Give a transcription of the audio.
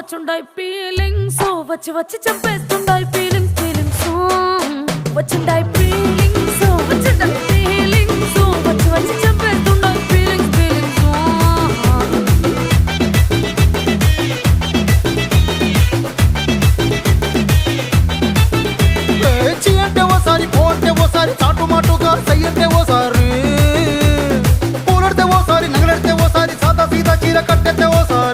వచ్చుండాయి feelings వచ్చి వచ్చి చంపేస్తుండాయి feelings feelings వచ్చుండాయి feelings వచ్చుండాయి feelings వచ్చి వచ్చి చంపేస్తుండాయి ఫీలింగ్స్ ఫీలింగ్స్ చీ అంటే ఓసారి పో అంటే ఓసారి చాటు మాటుగా సై అంటే ఓసారి పూలడితే ఓసారి నగలడితే ఓసారి సాదా సీదా చీర కట్టెత్తే ఓసారి